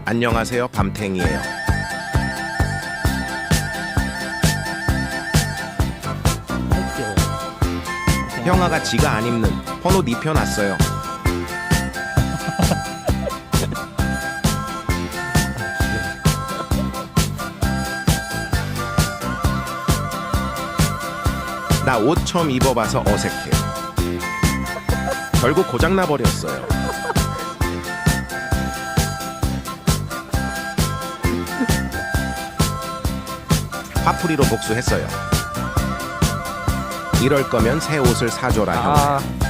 안녕하세요, 밤탱이에요. 형아가 지가 안 입는 헌옷 입혀놨어요. 나 옷 처음 입어봐서 어색해. 결국 고장나 버렸어요. 화풀이로 복수했어요. 이럴 거면 새 옷을 사줘라 형.